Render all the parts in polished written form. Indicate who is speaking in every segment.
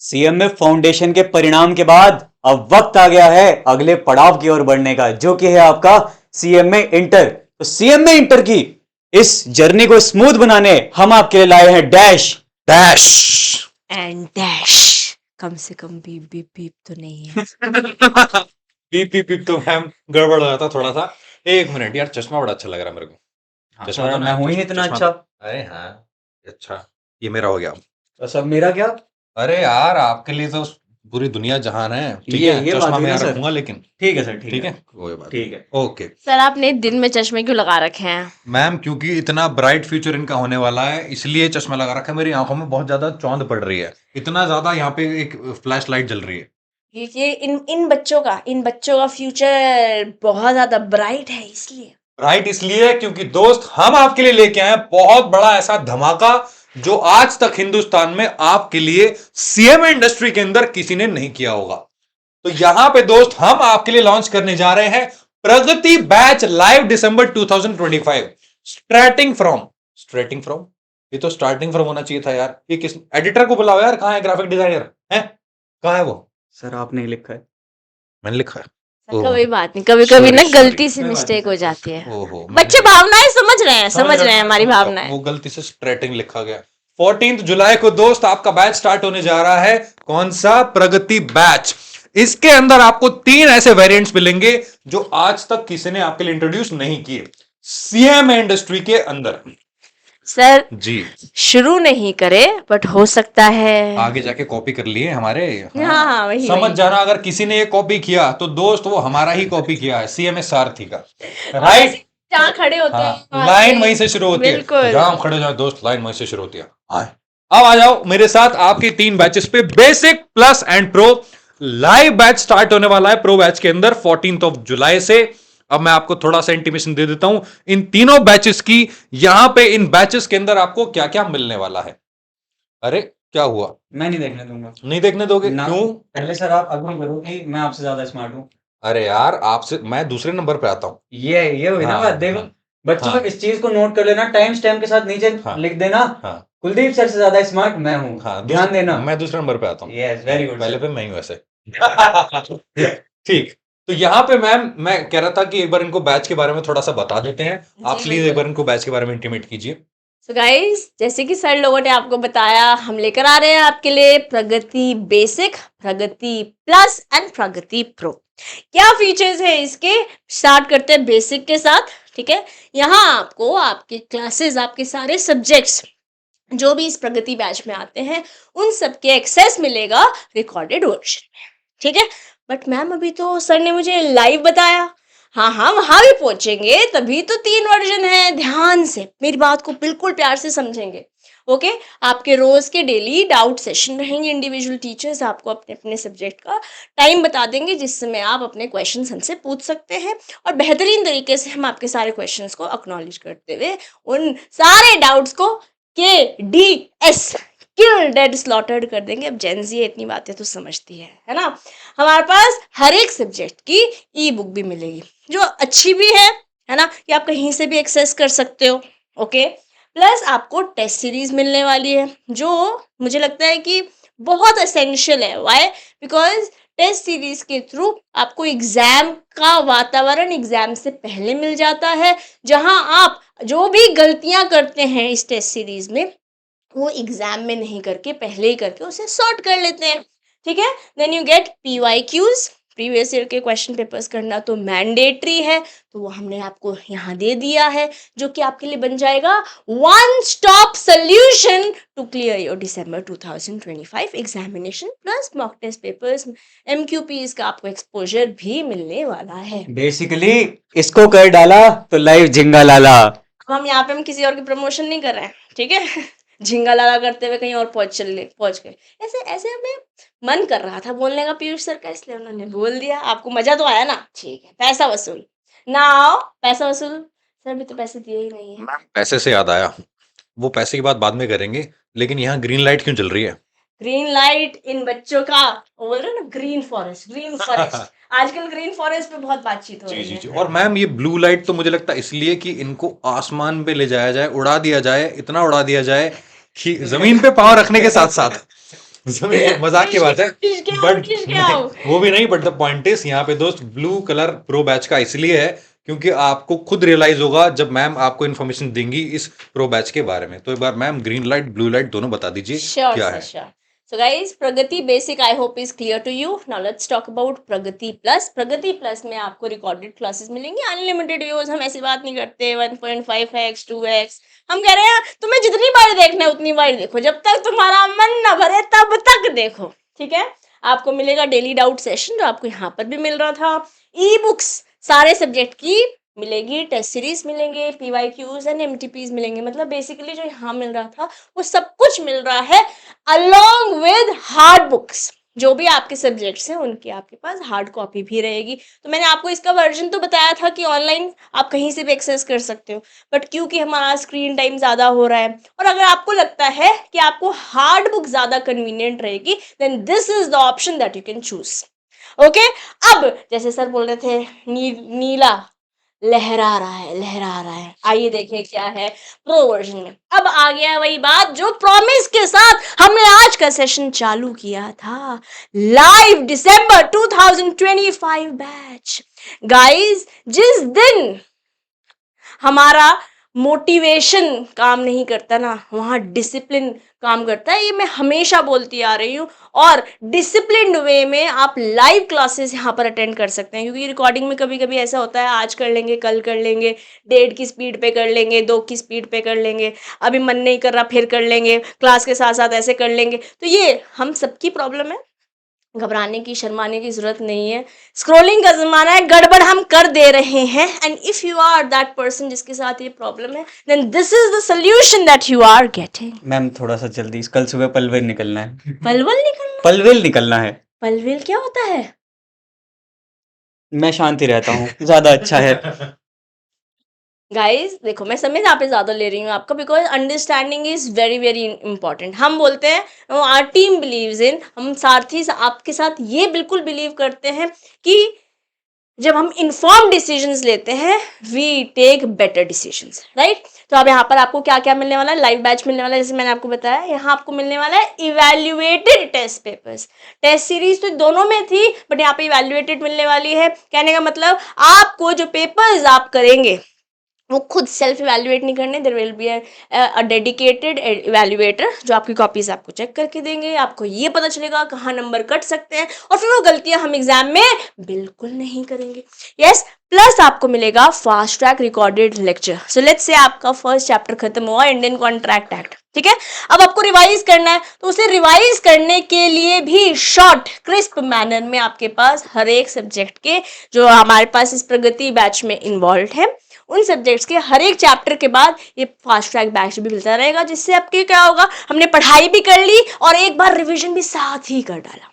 Speaker 1: CMA foundation के परिणाम के बाद अब वक्त आ गया है अगले पड़ाव की ओर बढ़ने का, जो कि है आपका सीएमए इंटर। तो सीएमए इंटर की इस जर्नी को स्मूथ बनाने हम आपके लिए लाए हैं डैश
Speaker 2: डैश
Speaker 3: एंड डैश। कम से कम बीप बीप बीप तो नहीं है।
Speaker 2: पीप पीप पीप तो मैम गड़बड़ हो जाता थोड़ा सा। एक मिनट यार, चश्मा बड़ा अच्छा लग रहा है मेरे को।
Speaker 1: हाँ,
Speaker 2: चश्मा
Speaker 1: तो
Speaker 2: ना,
Speaker 1: मैं हूं ही
Speaker 2: चश्मा-
Speaker 1: इतना
Speaker 2: चश्मा
Speaker 1: अच्छा।
Speaker 2: तो- अरे हाँ, अच्छा ये मेरा हो गया।
Speaker 1: तो सब मेरा क्या?
Speaker 2: अरे यार, आपके लिए तो पूरी दुनिया जहान है। ठीक
Speaker 1: ये
Speaker 2: है,
Speaker 1: बात
Speaker 2: चश्मा
Speaker 1: हुई
Speaker 2: मैं
Speaker 1: ना
Speaker 2: यहाँ
Speaker 1: सर।
Speaker 2: रखूंगा, लेकिन
Speaker 1: ठीक है सर,
Speaker 2: ठीक है, कोई बात
Speaker 1: ठीक है।
Speaker 2: ओके
Speaker 3: सर आपने दिन में चश्मे क्यों लगा रखे हैं?
Speaker 2: मैम, क्योंकि इतना ब्राइट फ्यूचर इनका होने वाला है, इसलिए चश्मा लगा रखा है। मेरी आंखों में बहुत ज्यादा चौंध पड़ रही है, इतना ज्यादा यहाँ पे एक फ्लैश लाइट जल रही है।
Speaker 3: ये इन बच्चों का फ्यूचर बहुत ज्यादा ब्राइट है, इसलिए।
Speaker 2: राइट, इसलिए क्योंकि दोस्त हम आपके लिए लेके आए हैं बहुत बड़ा ऐसा धमाका जो आज तक हिंदुस्तान में आपके लिए सीएमए इंडस्ट्री के अंदर किसी ने नहीं किया होगा। तो यहां पे दोस्त हम आपके लिए लॉन्च करने जा रहे हैं प्रगति बैच लाइव दिसंबर 2025। स्टार्टिंग फ्रॉम ये तो स्टार्टिंग फ्रॉम होना चाहिए था यार। ये किस एडिटर को बुलाओ यार, कहां है ग्राफिक डिजाइनर है, कहां है वो?
Speaker 1: सर आपने लिखा है।
Speaker 2: मैंने लिखा है।
Speaker 3: सर,
Speaker 2: ओह,
Speaker 3: कोई बात नहीं, कभी कभी ना
Speaker 2: sorry,
Speaker 3: गलती से
Speaker 1: कोई बात
Speaker 3: मिस्टेक
Speaker 1: नहीं
Speaker 3: हो
Speaker 1: सर।
Speaker 3: जाती है।
Speaker 2: ओहो,
Speaker 3: बच्चे भावनाएं समझ रहे हैं हमारी भावनाएं।
Speaker 2: वो गलती से स्ट्रेटिंग लिखा गया। 14 जुलाई को दोस्त आपका बैच स्टार्ट होने जा रहा है। कौन सा? प्रगति बैच। इसके अंदर आपको 3 ऐसे वेरिएंट्स मिलेंगे जो आज तक किसी ने आपके लिए इंट्रोड्यूस नहीं किए सीएमए इंडस्ट्री के अंदर।
Speaker 3: सर
Speaker 2: जी,
Speaker 3: शुरू नहीं करे, बट हो सकता है
Speaker 2: आगे जाके कॉपी कर लिए हमारे।
Speaker 3: हाँ, वही
Speaker 2: समझ
Speaker 3: वही।
Speaker 2: जाना, अगर किसी ने ये कॉपी किया तो दोस्त वो हमारा ही कॉपी किया है, सीएमए सारथी का। राइट,
Speaker 3: जहाँ खड़े होते हैं वहाँ
Speaker 2: लाइन वहीं से शुरू होती है।
Speaker 3: बिल्कुल।
Speaker 2: जहां हम खड़े हो जाए दोस्त, लाइन वहीं से शुरू होती है। आए, अब आ जाओ मेरे साथ आपके 3 बैचेस पे, basic, plus and pro. Live batch start होने वाला है प्रो बैच के अंदर 14 जुलाई से। अब मैं आपको थोड़ा सा इंटीमेशन दे देता हूं इन तीनों बैचेस की। यहां पे इन बैचेस के अंदर आपको क्या क्या मिलने वाला है। अरे क्या हुआ,
Speaker 1: मैं नहीं देखने दूंगा।
Speaker 2: नहीं देखने दोगे?
Speaker 1: ना,
Speaker 2: क्यों?
Speaker 1: पहले सर आप अग्री करो कि मैं आपसे ज्यादा स्मार्ट हूँ।
Speaker 2: अरे यार, आपसे मैं दूसरे नंबर पे आता हूँ।
Speaker 1: ये हुई ना
Speaker 2: हाँ,
Speaker 1: बात। देखो
Speaker 2: हाँ,
Speaker 1: बच्चों
Speaker 2: हाँ।
Speaker 1: इस चीज को नोट कर लेना, टाइम स्टैम्प के साथ नीचे
Speaker 2: हाँ,
Speaker 1: लिख देना।
Speaker 2: हाँ,
Speaker 1: कुलदीप सर से ज्यादा स्मार्ट मैं हूँ।
Speaker 2: हाँ,
Speaker 1: ध्यान देना।
Speaker 2: मैं दूसरे नंबर पे आता हूँ।
Speaker 1: Yes, very good.
Speaker 2: पहले पे मैं ही हूँ वैसे। ठीक, तो यहाँ पे मैम मैं कह रहा था कि एक बार इनको बैच के बारे में थोड़ा सा बता देते हैं। आप
Speaker 3: जी,
Speaker 2: प्लीज एक
Speaker 3: बिल्कुल।
Speaker 2: बार इनको बैच के बारे में इंटीमेट कीजिए।
Speaker 3: सो गाइस, जैसे कि सर लोगों ने आपको बताया, हम लेकर आ रहे हैं आपके लिए Pragati basic, Pragati plus and Pragati pro. क्या फीचर्स है इसके? स्टार्ट करते हैं बेसिक के साथ। ठीक है, यहाँ आपको आपके क्लासेस, आपके सारे सब्जेक्ट्स जो भी इस प्रगति बैच में आते हैं उन सब के एक्सेस मिलेगा रिकॉर्डेड वर्जन में। ठीक है, बट मैम अभी तो सर ने मुझे लाइव बताया। हाँ, वहां भी पहुंचेंगे, तभी तो 3 वर्जन है। ध्यान से मेरी बात को बिल्कुल प्यार से समझेंगे। ओके, आपके रोज के डेली डाउट सेशन रहेंगे। इंडिविजुअल टीचर्स आपको अपने अपने सब्जेक्ट का टाइम बता देंगे, जिस समय आप अपने क्वेश्चन हमसे पूछ सकते हैं, और बेहतरीन तरीके से हम आपके सारे क्वेश्चंस को एक्नॉलेज करते हुए उन सारे डाउट्स को KDS किल डेड स्लॉटर्ड कर देंगे। अब जेंजी इतनी बातें तो समझती है ना। हमारे पास हर एक सब्जेक्ट की ई बुक भी मिलेगी, जो अच्छी भी है ना, कि आप कहीं से भी एक्सेस कर सकते हो। ओके, प्लस आपको टेस्ट सीरीज मिलने वाली है, जो मुझे लगता है कि बहुत एसेंशियल है। व्हाई? बिकॉज टेस्ट सीरीज के थ्रू आपको एग्जाम का वातावरण एग्जाम से पहले मिल जाता है, जहां आप जो भी गलतियां करते हैं इस टेस्ट सीरीज में, वो एग्जाम में नहीं करके पहले ही करके उसे सॉर्ट कर लेते हैं। ठीक है, then you get PYQs, previous year के क्वेश्चन पेपर्स करना तो मैंडेटरी है, तो वो हमने आपको यहाँ दे दिया है, जो कि आपके लिए बन जाएगा one stop solution to clear your December 2025 examination, plus mock test papers, MQPs का आपको एक्सपोजर भी मिलने वाला है।
Speaker 1: बेसिकली इसको कर डाला तो लाइव झिंगा लाला।
Speaker 3: अब हम यहाँ पे हम किसी और की प्रमोशन नहीं कर रहे हैं, ठीक है। झिंगा लाला करते हुए कहीं और पहुंच गए। ऐसे ऐसे हमें मन कर रहा था बोलने का पीयूष सर का, इसलिए उन्होंने बोल दिया। आपको मजा तो आया ना? ठीक है, पैसा वसूल नाउ, पैसा वसूल। सर अभी तो पैसे दिए ही नहीं है।
Speaker 2: पैसे से याद आया, वो पैसे की बात बाद में करेंगे, लेकिन यहाँ ग्रीन लाइट क्यों चल रही है?
Speaker 3: ग्रीन लाइट इन बच्चों का, वो बोल रहे हैं ना, ग्रीन फॉरेस्ट। आजकल ग्रीन फॉरेस्ट पे बहुत बातचीत हो रही है।
Speaker 2: और मैम ये ब्लू लाइट तो मुझे लगता है इसलिए कि इनको आसमान पे ले जाया जाए, उड़ा दिया जाए, इतना उड़ा दिया जाए कि जमीन पे पांव रखने के साथ साथ ये मजाक की बात है, बट
Speaker 3: खिसके
Speaker 2: वो भी नहीं, बट द पॉइंट इज यहाँ पे दोस्त ब्लू कलर प्रो बैच का इसलिए है क्योंकि आपको खुद रियलाइज होगा जब मैम आपको इन्फॉर्मेशन देंगी इस प्रो बैच के बारे में। तो एक बार ma'am green light blue light दोनों बता दीजिए
Speaker 3: Sure,
Speaker 2: क्या
Speaker 3: sir,
Speaker 2: है।
Speaker 3: sure. So guys, Pragati Basic I hope is clear to you. Now let's talk about Pragati Plus. Pragati Plus में आपको recorded classes मिलेंगी, unlimited views। हम ऐसी बात नहीं करते 1.5x 2x। हम कह रहे हैं तुम्हें जितनी बार देखना है उतनी बार देखो, जब तक तुम्हारा मन न भरे तब तक देखो, ठीक है। आपको मिलेगा डेली डाउट सेशन जो आपको यहाँ पर भी मिल रहा था, ई बुक्स सारे सब्जेक्ट की मिलेगी, टेस्ट सीरीज मिलेंगे, PYQs एंड MTPs मिलेंगे। मतलब बेसिकली जो यहाँ मिल रहा था वो सब कुछ मिल रहा है अलोंग विद हार्ड बुक्स। जो भी आपके सब्जेक्ट्स हैं उनकी आपके पास हार्ड कॉपी भी रहेगी। तो मैंने आपको इसका वर्जन तो बताया था कि ऑनलाइन आप कहीं से भी एक्सेस कर सकते हो, बट क्योंकि हमारा स्क्रीन टाइम ज़्यादा हो रहा है और अगर आपको लगता है कि आपको हार्ड बुक ज़्यादा कन्वीनियंट रहेगी, then this is the option that you can choose. Okay, अब जैसे सर बोल रहे थे नीला लहरा रहा है, आइए देखें क्या है प्रो वर्जन में। अब आ गया वही बात जो प्रॉमिस के साथ हमने आज का सेशन चालू किया था, लाइव दिसंबर 2025 बैच। गाइस, जिस दिन हमारा मोटिवेशन काम नहीं करता ना, वहाँ डिसिप्लिन काम करता है। ये मैं हमेशा बोलती आ रही हूँ। और डिसिप्लिन्ड वे में आप लाइव क्लासेस यहाँ पर अटेंड कर सकते हैं, क्योंकि रिकॉर्डिंग में कभी कभी ऐसा होता है आज कर लेंगे, कल कर लेंगे, 1.5 की स्पीड पे कर लेंगे, 2 की स्पीड पे कर लेंगे, अभी मन नहीं कर रहा फिर कर लेंगे, क्लास के साथ साथ ऐसे कर लेंगे। तो ये हम सबकी प्रॉब्लम है, घबराने की शर्माने की जरूरत नहीं है। स्क्रोलिंग का जमाना है, गड़बड़ हम कर दे रहे हैं। And if you are that person जिसके साथ ये प्रॉब्लम है, then this is the solution that you are getting.
Speaker 1: Ma'am थोड़ा सा जल्दी, कल सुबह पलवेल निकलना है।
Speaker 3: पलवल निकलना?
Speaker 1: पलवेल निकलना है।
Speaker 3: पलवेल क्या होता है?
Speaker 1: मैं शांति रहता हूँ, ज्यादा अच्छा है।
Speaker 3: गाइस देखो, मैं समय यहाँ पे ज्यादा ले रही हूँ आपका, because understanding is very very important. हम बोलते हैं आवर टीम बिलीव्स इन, हम सारथी आपके साथ ये बिल्कुल बिलीव करते हैं कि जब हम इन्फॉर्म डिसीजंस लेते हैं we take better decisions, right. तो अब यहाँ पर आपको क्या क्या मिलने वाला है, लाइव बैच मिलने वाला है, जैसे मैंने आपको बताया। यहाँ आपको मिलने वाला है evaluated test papers. Test series तो दोनों में थी, बट यहाँ पे इवैल्यूएटेड मिलने वाली है। कहने का मतलब आपको जो पेपर्स आप करेंगे वो खुद सेल्फ इवैल्यूएट नहीं करने, there will be a dedicated evaluator जो आपकी कॉपीज आपको चेक करके देंगे। आपको ये पता चलेगा कहाँ नंबर कट सकते हैं और फिर वो गलतियां हम एग्जाम में बिल्कुल नहीं करेंगे। यस, प्लस आपको मिलेगा fast track recorded lecture. So let's say आपका फर्स्ट चैप्टर खत्म हुआ, इंडियन कॉन्ट्रैक्ट एक्ट, ठीक है। अब आपको रिवाइज करना है, तो उसे रिवाइज करने के लिए भी शॉर्ट क्रिस्प मैनर में आपके पास हर एक सब्जेक्ट के जो हमारे पास इस प्रगति बैच में इन्वॉल्व है, उन सब्जेक्ट्स के हर एक चैप्टर के बाद ये फास्ट ट्रैक बैच भी मिलता रहेगा, जिससे आपके क्या होगा, हमने पढ़ाई भी कर ली और एक बार रिवीजन भी साथ ही कर डाला,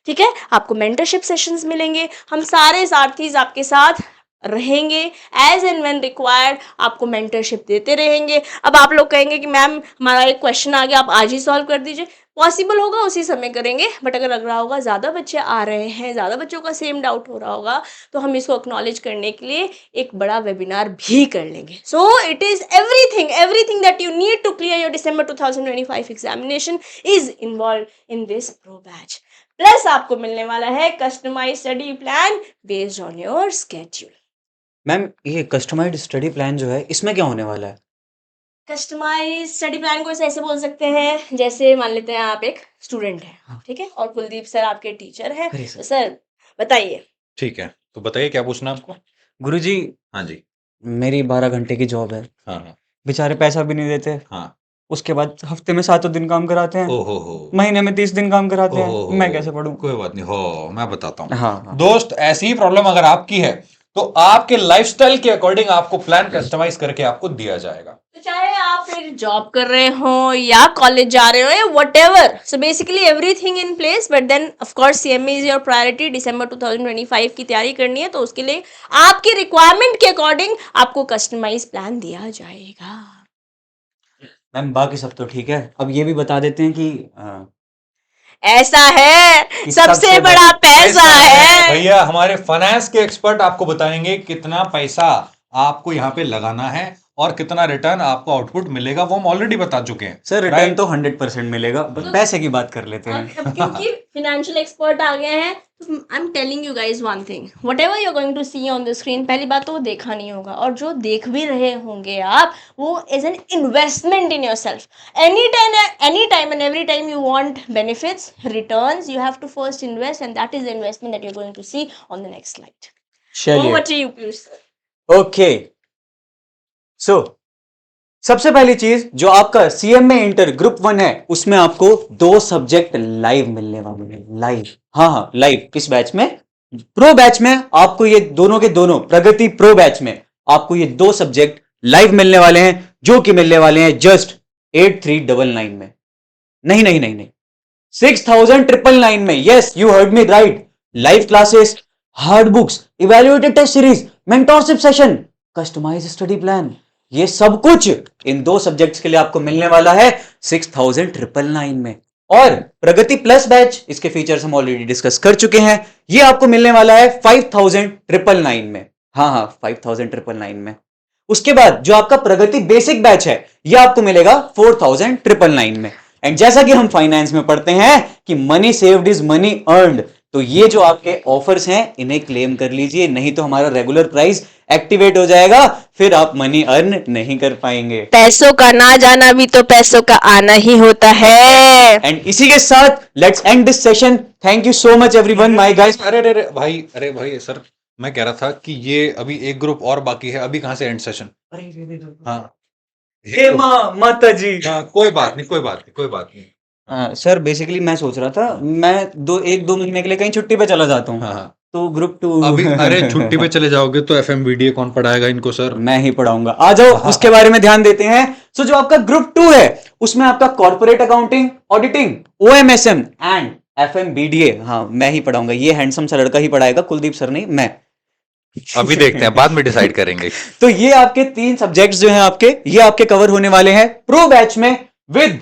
Speaker 3: ठीक है। आपको मेंटरशिप सेशंस मिलेंगे, हम सारे साथीज आपके साथ रहेंगे, एज एंड व्हेन रिक्वायर्ड आपको मेंटरशिप देते रहेंगे। अब आप लोग कहेंगे कि मैम हमारा एक क्वेश्चन आ गया, आप आज ही सॉल्व कर दीजिए। पॉसिबल होगा उसी समय करेंगे, बट अगर लग रहा होगा ज़्यादा बच्चे आ रहे हैं, ज़्यादा बच्चों का सेम डाउट हो रहा होगा, तो हम इसको एक्नॉलेज करने के लिए एक बड़ा वेबिनार भी कर लेंगे। So it is everything that you need to clear your December 2025 examination is involve in this pro batch. Plus आपको मिलने वाला है customise study plan based on your schedule.
Speaker 1: Ma'am ये कस्टमाइज्ड स्टडी प्लान जो है इसमें क्या होने वाला है?
Speaker 3: कस्टमाइज स्टडी प्लान को ऐसे बोल सकते हैं, जैसे मान लेते हैं आप एक स्टूडेंट हैं,
Speaker 1: हाँ।
Speaker 3: ठीक है, और कुलदीप सर आपके टीचर हैं।
Speaker 1: अरे
Speaker 3: तो सर बताइए।
Speaker 2: ठीक है, तो बताइए क्या पूछना है आपको।
Speaker 1: गुरुजी,
Speaker 2: हाँ जी।
Speaker 1: मेरी 12 घंटे की जॉब है,
Speaker 2: हाँ हाँ
Speaker 1: बेचारे पैसा भी नहीं देते।
Speaker 2: हाँ।
Speaker 1: उसके बाद हफ्ते में 7 दिन काम कराते हैं,
Speaker 2: ओहो हो,
Speaker 1: महीने में 30 दिन काम कराते
Speaker 2: ओहो
Speaker 1: हैं। मैं कैसे पढ़ूं?
Speaker 2: कोई बात नहीं, हो मैं बताता हूँ।
Speaker 1: हाँ हाँ।
Speaker 2: दोस्त, ऐसी ही प्रॉब्लम अगर आपकी है तो आपके लाइफस्टाइल के अकॉर्डिंग आपको प्लान कस्टमाइज करके आपको दिया जाएगा।
Speaker 3: तो चाहे आप फिर जॉब कर रहे हो या कॉलेज जा रहे हो या whatever, so basically everything in place, but then of course CMA is your priority. December 2025 की तैयारी करनी है, तो उसके लिए आपकी रिक्वायरमेंट के अकॉर्डिंग आपको कस्टमाइज प्लान दिया जाएगा।
Speaker 1: मैम बाकी सब तो ठीक है, अब ये भी बता देते हैं कि
Speaker 3: ऐसा है,
Speaker 1: कि
Speaker 3: सबसे बड़ा पैसा है।
Speaker 2: भैया, हमारे फाइनेंस के एक्सपर्ट आपको बताएंगे कितना पैसा आपको यहाँ पे लगाना है और कितना रिटर्न आपको आउटपुट मिलेगा वो हम ऑलरेडी बता चुके हैं।
Speaker 1: Sir return
Speaker 2: Right?
Speaker 1: तो 100% मिलेगा, बस पैसे की बात कर लेते हैं।
Speaker 3: अब क्योंकि फाइनेंशियल एक्सपर्ट आ गए हैं, I am telling you guys one thing, whatever you are going to see on the screen, पहली बात तो वो देखा नहीं होगा, और जो देख भी रहे होंगे आप, वो is an investment in yourself. Any time and every time you want benefits, returns, you have to first invest, and that is the investment that you are going to see on the next slide.
Speaker 1: चलिए,
Speaker 3: over to you Piyush sir.
Speaker 1: Okay, so सबसे पहली चीज जो आपका CMA inter group 1 है, उसमें आपको 2 subject live मिलने वाले हैं। लाइव, हाँ लाइव। किस बैच में? प्रो बैच में आपको ये दोनों के दोनों, प्रगति प्रो बैच में आपको ये 2 सब्जेक्ट लाइव मिलने वाले हैं, जो कि मिलने वाले हैं जस्ट 8399 में। नहीं 6999 में। Yes, you heard me right. Live classes, hard books, evaluated test series, mentorship session, customised study plan, ये सब कुछ इन 2 सब्जेक्ट्स के लिए आपको मिलने वाला है 6999 में। और प्रगति प्लस बैच, इसके फीचर्स हम ऑलरेडी डिस्कस कर चुके हैं, ये आपको मिलने वाला है 5999 में। हाँ 5999 में। उसके बाद जो आपका प्रगति बेसिक बैच है, ये आपको मिलेगा 4999 में। एंड जैसा कि हम फाइनेंस में पढ़ते हैं कि money saved is money earned, तो ये जो आपके ऑफर्स हैं इन्हें क्लेम कर लीजिए, नहीं तो हमारा रेगुलर प्राइस एक्टिवेट हो जाएगा, फिर आप मनी अर्न नहीं कर पाएंगे।
Speaker 3: पैसों का ना जाना भी तो पैसों का आना ही होता है।
Speaker 1: एंड इसी के साथ let's end this session. Thank you so much everyone, my guys.
Speaker 2: अरे भाई सर, मैं कह रहा था कि ये अभी एक ग्रुप और बाकी है, अभी कहाँ से एंड सेशन? हाँ
Speaker 1: हे माता जी।
Speaker 2: हाँ, कोई बात नहीं।
Speaker 1: सर बेसिकली मैं सोच रहा था मैं 1-2 महीने के लिए कहीं छुट्टी पे चला जाता हूँ,
Speaker 2: हाँ
Speaker 1: तो ग्रुप 2
Speaker 2: अभी अरे छुट्टी पे चले जाओगे तो एफएमवीडीए कौन पढ़ाएगा इनको सर?
Speaker 1: मैं ही पढ़ाऊंगा। आ जाओ, उसके बारे में ध्यान देते हैं। सो जो आपका ग्रुप 2 है, उसमें आपका कॉर्पोरेट अकाउंटिंग, ऑडिटिंग, ओएमएसएम एंड एफएमबीडीए, हाँ मैं ही पढ़ाऊंगा। ये हैंडसम सा लड़का ही पढ़ाएगा, कुलदीप सर नहीं, मैं।
Speaker 2: अभी देखते हैं, बाद में डिसाइड करेंगे।
Speaker 1: तो ये आपके 3 सब्जेक्ट्स जो हैं आपके, ये आपके कवर होने वाले हैं प्रो बैच में with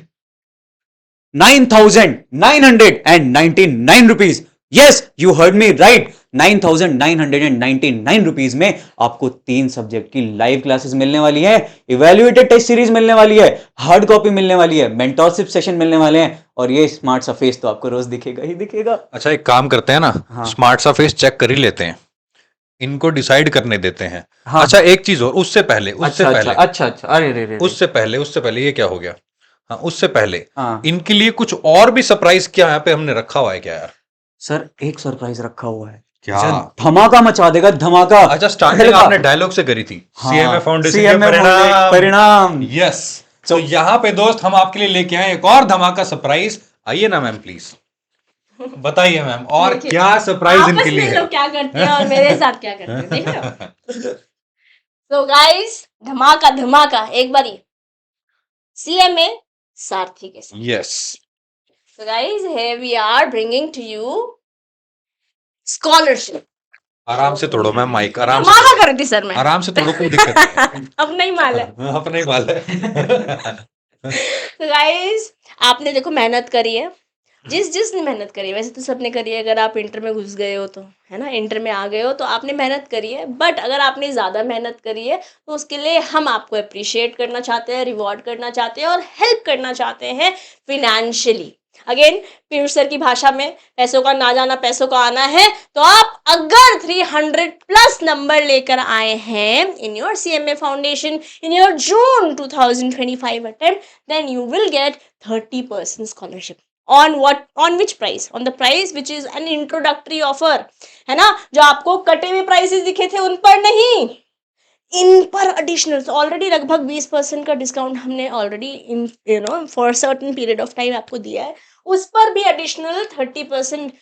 Speaker 1: 9,999 rupees. Yes, you heard me right, 9,999 rupees में आपको 3 सब्जेक्ट की लाइव क्लासेस मिलने वाली है, इवैल्यूएटेड टेस्ट सीरीज मिलने वाली है, हार्ड कॉपी मिलने वाली है, मेंटरशिप सेशन मिलने वाले हैं, और ये स्मार्ट सा फेस तो आपको रोज दिखेगा ही दिखेगा।
Speaker 2: अच्छा, एक काम करते हैं ना, स्मार्ट सा फेस चेक कर ही लेते हैं, इनको डिसाइड करने देते हैं।
Speaker 1: हाँ।
Speaker 2: अच्छा एक चीज और, उससे पहले
Speaker 1: अच्छा, अरे
Speaker 2: उससे पहले ये क्या हो गया? हाँ, उससे पहले
Speaker 1: हाँ।
Speaker 2: इनके लिए कुछ और भी सरप्राइज क्या यहाँ पे हमने रखा हुआ है क्या यार?
Speaker 1: सर एक सरप्राइज रखा हुआ है,
Speaker 2: क्या?
Speaker 1: धमाका मचा देगा, धमाका।
Speaker 2: अच्छा, स्टार्टिंग आपने डायलॉग से करी थी, सीएमए फाउंडेशन के
Speaker 1: परिणाम।
Speaker 2: यस, तो यहाँ पे दोस्त हम आपके लिए लेके आए एक और धमाका सरप्राइज। आइए ना मैम, प्लीज बताइए मैम, और क्या सरप्राइज इनके लिए है?
Speaker 3: क्या करते हैं और मेरे साथ क्या करते हैं, देख रहे हो? So guys, धमाका एक बारी सीएमए सारथी के साथ।
Speaker 2: Yes,
Speaker 3: So guys, here we are bringing to you scholarship.
Speaker 2: आराम से तोड़ो मैम माइक, आराम से
Speaker 3: धमाका कर दी सर मैं।
Speaker 2: आराम से तोड़ो, कोई दिक्कत नहीं है।
Speaker 3: अब नहीं माल है।
Speaker 2: अपना ही माल है।
Speaker 3: तो गाइस, आपने देखो मेहनत करी है, जिसने मेहनत करी है, वैसे तो सबने करी है। अगर आप इंटर में घुस गए हो तो, है ना, इंटर में आ गए हो तो आपने मेहनत करी है, बट अगर आपने ज़्यादा मेहनत करी है तो उसके लिए हम आपको अप्रिशिएट करना चाहते हैं, रिवॉर्ड करना चाहते हैं और हेल्प करना चाहते हैं फिनेंशियली। अगेन पीयूष सर की भाषा में, पैसों का ना जाना पैसों का आना है। तो आप अगर 300+ नंबर लेकर आए हैं in your CMA foundation in your June 2025 attempt, then you will get 30% scholarship. On what? On which price? On the price which is an introductory offer, है ना, जो आपको कटे हुए प्राइसेस दिखे थे उन पर नहीं, इन पर एडिशनल। ऑलरेडी लगभग 20% का डिस्काउंट हमने already in for certain period of time आपको दिया है, उस पर भी एडिशनल 30%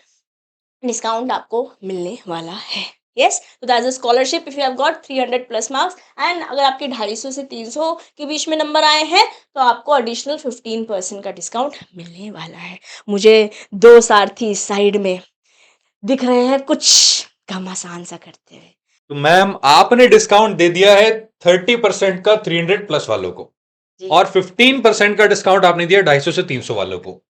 Speaker 3: डिस्काउंट आपको मिलने वाला है। यस, तो that's a scholarship if you have got 300+ marks, and अगर आपके 250 से 300 के बीच में नंबर आए हैं तो आपको एडिशनल 15% का डिस्काउंट मिलने वाला है। मुझे 2 सारथी साइड में दिख रहे हैं कुछ घमासान सा करते हुए।
Speaker 2: तो मैम आपने डिस्काउंट दे दिया है 30% का 300+ वालों को, और 15% का डिस्काउंट आपने दिया 250 से 300 वालों को।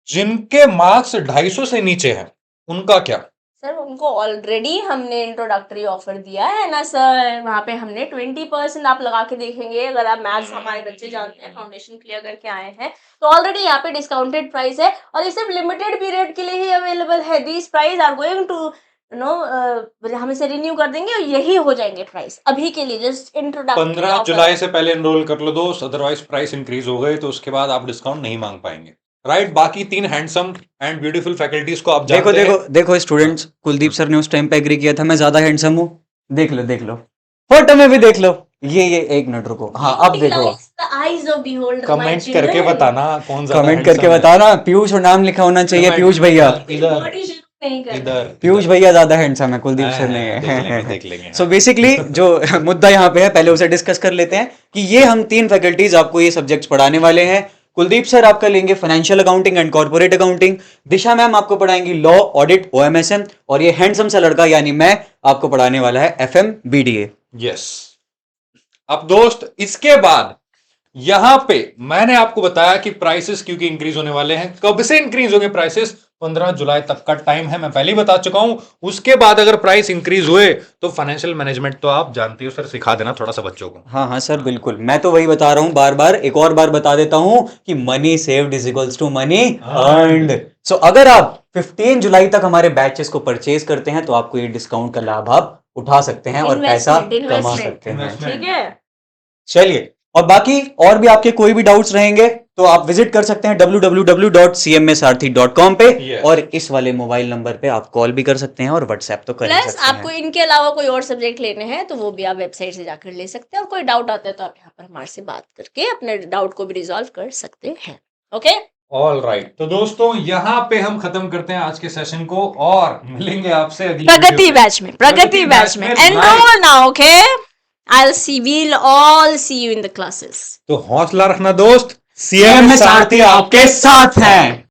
Speaker 2: जिनके मार्क्स 250 से नीचे हैं उनका क्या?
Speaker 3: सर उनको ऑलरेडी हमने इंट्रोडक्टरी ऑफर दिया है ना सर, वहाँ पे हमने 20% आप लगा के देखेंगे, अगर आप मैथ्स हमारे बच्चे जानते हैं, फाउंडेशन क्लियर करके आए हैं, तो ऑलरेडी यहाँ पे डिस्काउंटेड प्राइस है और ये सिर्फ लिमिटेड पीरियड के लिए ही अवेलेबल है। These price are going to हम इसे रिन्यू कर देंगे और यही हो जाएंगे प्राइस अभी के लिए, जस्ट इंट्रोडक्टरी
Speaker 2: 15 जुलाई से पहले एनरोल कर लो दोस्त, अदरवाइज प्राइस इंक्रीज हो गए तो उसके बाद आप डिस्काउंट नहीं मांग पाएंगे। राइट, बाकी 3 हैंडसम एंड ब्यूटीफुल फैकल्टीज को आप
Speaker 1: देखो
Speaker 2: जानते हैं।
Speaker 1: देखो देखो स्टूडेंट्स, कुलदीप सर ने उस टाइम पे एग्री किया था मैं ज्यादा हैंडसम हूँ। देख लो फोटो में भी देख लो। ये 1 मिनट रुको, हाँ अब देखो,
Speaker 2: कमेंट करके बताना कौन सा
Speaker 1: कमेंट करके बताना। पीयूष और नाम लिखा होना चाहिए, पीयूष भैया।
Speaker 2: इधर
Speaker 1: पीयूष भैया ज्यादा हैंडसम है, कुलदीप सर नहीं है।
Speaker 2: देख लेंगे।
Speaker 1: सो बेसिकली जो मुद्दा यहाँ पे है, पहले उसे डिस्कस कर लेते हैं कि ये हम 3 फैकल्टीज आपको ये सब्जेक्ट्स पढ़ाने वाले हैं। कुलदीप सर आपका लेंगे financial accounting and corporate accounting, Disha ma'am आपको पढ़ाएंगी लॉ, ऑडिट, ओएमएसएम, और ये हैंडसम सा लड़का यानी मैं आपको पढ़ाने वाला है एफएम बीडीए।
Speaker 2: यस। अब दोस्त इसके बाद यहां पे मैंने आपको बताया कि प्राइसेस क्योंकि इंक्रीज होने वाले हैं। कब से इंक्रीज होंगे प्राइसेस? 15 जुलाई तक का टाइम है, मैं पहले ही बता चुका हूं। उसके बाद अगर प्राइस इंक्रीज हुए तो फाइनेंशियल मैनेजमेंट तो आप जानते हो सर, सिखा देना थोड़ा सा बच्चों को।
Speaker 1: हाँ सर बिल्कुल, मैं तो वही बता रहा हूं, बार बार एक और बार बता देता हूं कि money saved is equals to money earned. So अगर आप 15 जुलाई तक हमारे बैचेस को परचेज करते हैं तो आपको ये डिस्काउंट का लाभ आप उठा सकते हैं और पैसा कमा सकते हैं।
Speaker 3: ठीक है।
Speaker 1: चलिए, और बाकी और भी आपके कोई भी डाउट्स रहेंगे तो आप विजिट कर सकते हैं www.cmsarthi.com पे।
Speaker 2: Yes.
Speaker 1: और इस वाले मोबाइल नंबर पे आप कॉल भी कर सकते हैं और व्हाट्सएप तो कर ही
Speaker 3: प्लस
Speaker 1: सकते
Speaker 3: आपको
Speaker 1: हैं।
Speaker 3: इनके अलावा कोई और सब्जेक्ट लेने हैं तो वो भी आप वेबसाइट से जाकर ले सकते हैं, और कोई डाउट आता है तो आप यहाँ पर हमारे से बात करके अपने डाउट को भी रिजॉल्व कर सकते हैं। ओके,
Speaker 2: ऑल राइट, तो दोस्तों यहाँ पे हम खत्म करते हैं आज के सेशन को और मिलेंगे आपसे अगली
Speaker 3: प्रगति
Speaker 2: वीडियो पे।
Speaker 3: बैच में, प्रगति बैच में
Speaker 2: right.
Speaker 3: Enrol now. Okay, we'll all see you in the classes.
Speaker 2: तो हौसला रखना दोस्त,
Speaker 1: CMS आरती आपके साथ हैं।